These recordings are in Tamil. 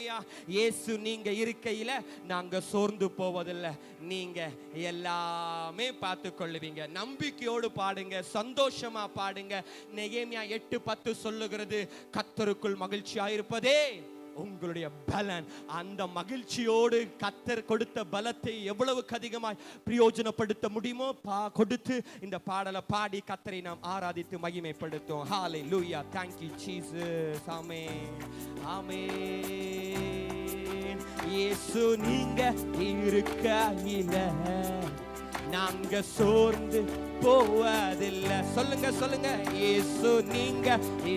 ஹalleluya. இயேசு நீங்க இருக்கையில நாங்க சோர்ந்து போவதில்லை. நீங்க எல்லாமே பார்த்து கொள்ளுவீங்க. நம்பிக்கையோடு பாடுங்க, சந்தோஷமா பாடுங்க. நெகேமியா 8:10 சொல்லுகிறது, கர்த்தருக்குள் மகிழ்ச்சியாயிருப்பதே உங்களுடைய பலன். அந்த மகிழ்ச்சியோடு கர்த்தர் கொடுத்த பலத்தை எவ்வளவுக்கு அதிகமாய் பிரயோஜனப்படுத்த முடியுமோ கொடுத்து இந்த பாடலை பாடி கர்த்தரை நாம் ஆராதித்து மகிமைப்படுத்தும். ஹalleluya. Thank you Jesus. ஆமென் ஆமென். இயேசு நீங்க இருக்கையில நாங்க சோர்ந்து போவதில்லை. சொல்லுங்க சொல்லுங்க. இயேசு நீங்க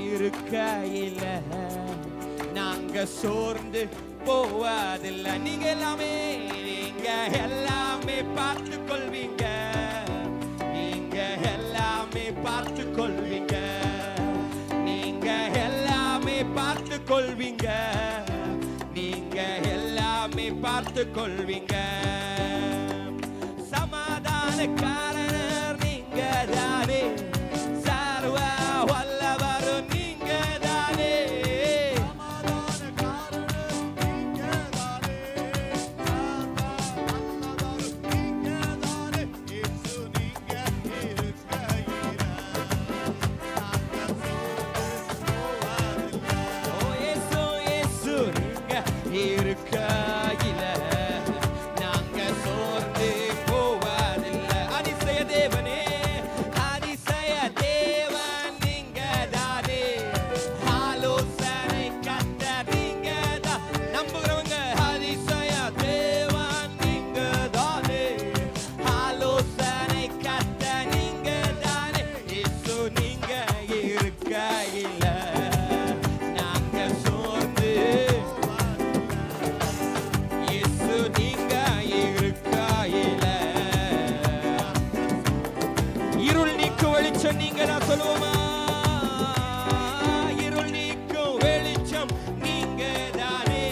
இருக்கையில நாங்க சோர்ந்து போவதில்லை. நீங்க எல்லாமே பார்த்து கொள்வீங்க. நீங்க எல்லாமே பார்த்து கொள்வீங்க. நீங்க எல்லாமே பார்த்து கொள்வீங்க. நீங்க எல்லாமே பார்த்து கொள்வீங்க. சமாதானக்காரர் நீங்க தானே, சர்வ வல்லவரும் நீங்க தானே. இருக்கையில நாங்க சோர்ந்து போவதில்லை. அதிசய தேவனே, அதிசய தேவன் நீங்க தானே, ஆலோசனை கர்த்தர் நீங்க தான். நம்புறவங்க அதிசய தேவன் நீங்க தானே, ஆலோசனை கர்த்தர் நீங்க தானே. இயேசு நீங்க இருக்கையில நாங்க சோர்ந்து, நீங்க இருக்கையில இருள் நீக்கும் வெளிச்சம் நீங்க தான் சொல்லுவோமா? இருள் நீக்கும் வெளிச்சம் நீங்க தானே,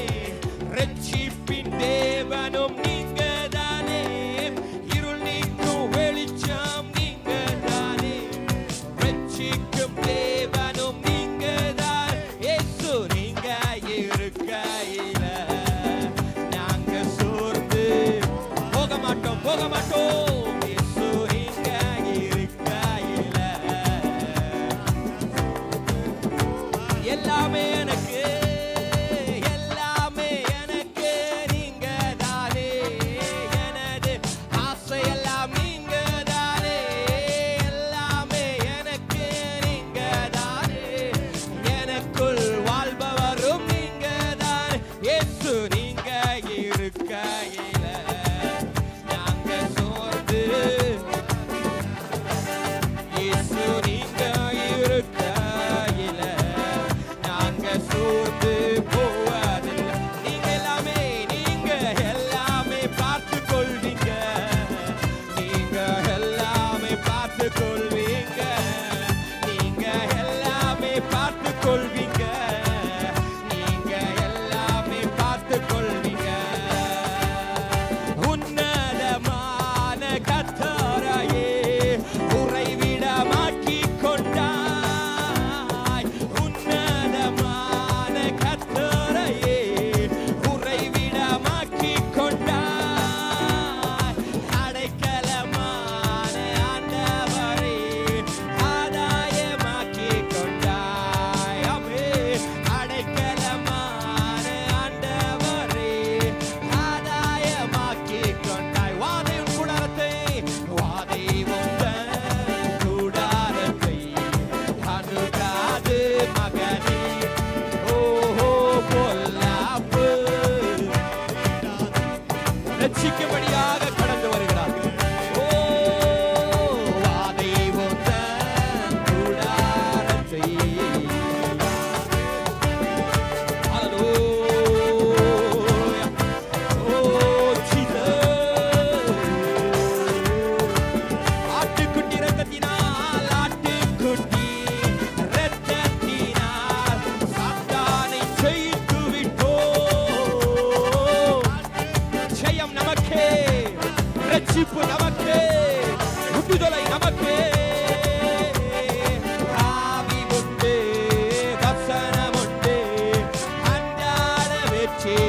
ரட்சிப்பின் தேவனும் நீங்க தானே. இருள் நீக்கும் வெளிச்சம் நீங்க தானே, ரட்சிக்கும் தேவனும் நீங்க தான். இயேசு நீங்க இருக்கையில போக மாட்டோம். இயேசு நீங்க இருக்கையில எல்லாமே எனக்கு, எல்லாமே எனக்கு நீங்க தானே. எனது ஆசை எல்லாம் நீங்க தானே, எல்லாமே எனக்கு நீங்க தானே. எனக்குள் வாழ்பவரும் நீங்க தானே. இயேசு நீங்க இருக்கையில இயேசு நீங்க இருக்கையில நாங்க சோர்ந்து போவதில்லை. நீங்க எல்லாமே பார்த்து கொள்வீங்க. நீங்க எல்லாமே பார்த்து கொள்வீங்க. நீங்க எல்லாமே பார்த்து கொள்வீங்க. நீங்க எல்லாமே பார்த்து கொள்வீங்க. உன்னதமான கர்த்தரையே உறைவிடமாக்கி கொண்டாய். உன்னதமான கர்த்தரையே உறைவிடமாக்கி கொண்டாய். அடைக்கலமான ஆண்டவரே ஆதாயமாக்கி கொண்டாய். அமே அடைக்கலமான ஆண்டவரே ஆதாயமாக்கி கொண்டாய். வாதையும் கூடாரத்தை, வாதையும் கூடாரத்தை அணுகாது மகனே. ஓஹோ பொல்லாப்பு ரட்சிக்கும்படியாக கடந்து வருகிறார்கள். ஓ வாதையும் கூடாரத்தை. ஹல்லேலூயா. ஓ ஜீசஸ். ஆட்டுக்குட்டி ரத்தத்தினால், ஆட்டுக்குட்டி ரத்தத்தினால் சாத்தானை ஜெயித்து விட்டோம். ஜெயம் நமக்கே, ரட்சிப்பு நமக்கே, விடுதலை நமக்கே. ஆவி உண்டு, வசனம் உண்டு, அன்றாட வெற்றி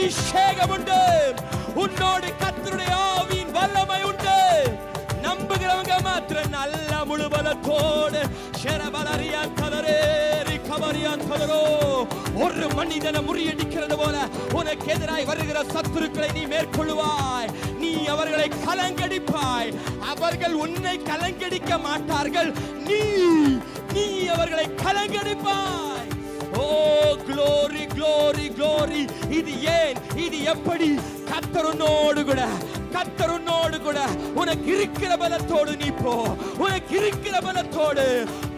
அபிஷேகம் உண்டு. உன்னோடு கர்த்தருடைய ஆவியின் வல்லமை உண்டு. நம்புகிறவங்க மாத்திரம் நல்ல முழு பலத்தோடு ஒரு மனிதனை முறியடிக்கிறது போல உனக்கு எதிராய் வருகிற சத்துருக்களை நீ மேற்கொள்வாய். நீ அவர்களை கலங்கடிப்பாய். அவர்கள் உன்னை கலங்கடிக்க மாட்டார்கள். நீ அவர்களை கலங்கடிப்பாய். ஓ glory glory glory. இது ஏன், இது எப்படி? கர்த்தரோடு கூட உனக்கு இருக்கிற பலத்தோடு நீ போ. உனக்கு இருக்கிற பலத்தோடு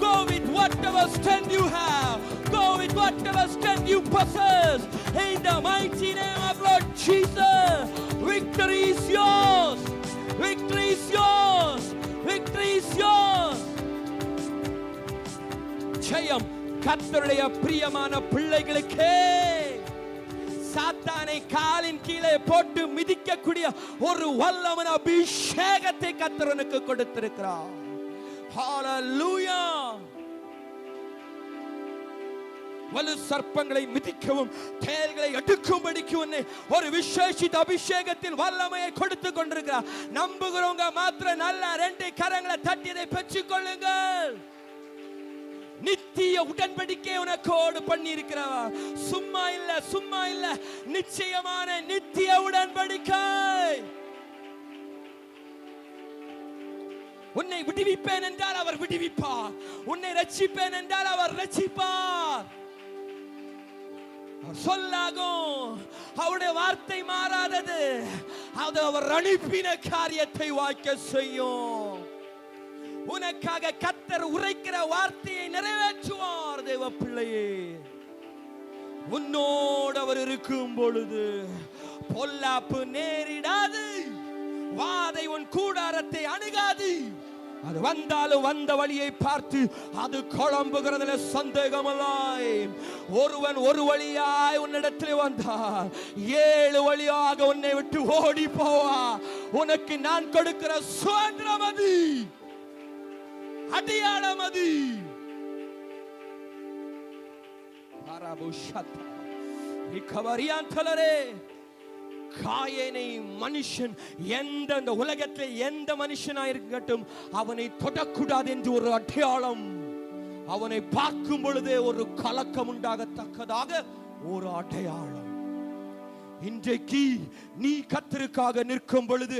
go with whatever strength you have. Go with whatever strength you possess. In the mighty name of Lord Jesus. Victory is yours. Victory is yours. Victory is yours. ஜெயம் கர்த்தருடைய பிரியமான பிள்ளைகளுக்கே. சாத்தானை காலின் கீழே போட்டு மிதிக்கக்கூடிய ஒரு வல்லமையான அபிஷேகத்தை கர்த்தருக்கு கொடுத்திருக்கிறார். ஹalleluya. வலு சர்ப்பங்களை மிதிக்கவும் தேள்களை எடுக்கும்படிக்கு உன்னை ஒரு விசேஷித்த அபிஷேகத்தில் வல்லமையை கொடுத்து கொண்டிருக்கிறார். நம்புகிறவங்க மாத்திரம் நல்ல ரெண்டு கரங்களை தட்டி இதை பெற்றுக் கொள்ளுங்கள். நித்திய உடன்படிக்கை உனக்கோடு பண்ணி இருக்கிறார். சும்மா இல்ல, நிச்சயமான நித்திய உடன்படிக்கை. உன்னை விடுவிப்பேன் என்றால் அவர் விடுவிப்பார். உன்னை ரட்சிப்பேன் என்றால் அவர் ரட்சிப்பார். சொல்லாகும். அவருடைய வார்த்தை மாறாதது. அது அவர் அனுப்பின காரியத்தை வாய்க்க செய்யும். உனக்காக கர்த்தர் உரைக்கிற வார்த்தையை நிறைவேற்றுவார். தேவ பிள்ளையே, உன்னோடு அவர் இருக்கும் பொழுது பொல்லாப்பு நேரிடாது. வாதை உன் கூடாரத்தை அணுகாது. அது வந்தாலும் வந்த வழியை பார்த்து அது குழம்புகிறதுல சந்தேகமில்லை. ஒருவன் ஒரு வழியாய் உன்னிடத்தில் வந்தால் 7 வழியாக உன்னை விட்டு ஓடி போவா. உனக்கு நான் கொடுக்கிற சுதந்திரம் அது, அடையாளம் அது. காயேனை மனுஷன் எந்த உலகத்தில் எந்த மனுஷனாய் இருக்கட்டும் அவனை தொடக்கூடாது என்று ஒரு அடையாளம். அவனை பார்க்கும் பொழுதே ஒரு கலக்கம் உண்டாகத்தக்கதாக ஒரு அடையாளம். இன்றைக்கு நீ கர்த்தருக்காக நிற்கும் பொழுது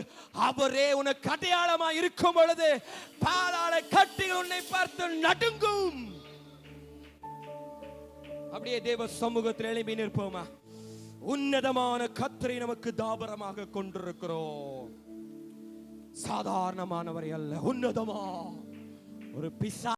அவரே உனக்கு அடையாளமா இருக்கும் பொழுது பாதாள கட்டிகள் உன்னை பார்த்து நடுங்கும். அப்படியே தேவ சமூகத்தில் எழுப்பி நிற்போமா? உன்னதமான கர்த்தரை நமக்கு தாபரமாக கொண்டிருக்கிறோம். சாதாரணமானவரை அல்ல, உன்னதமா ஒரு பிசா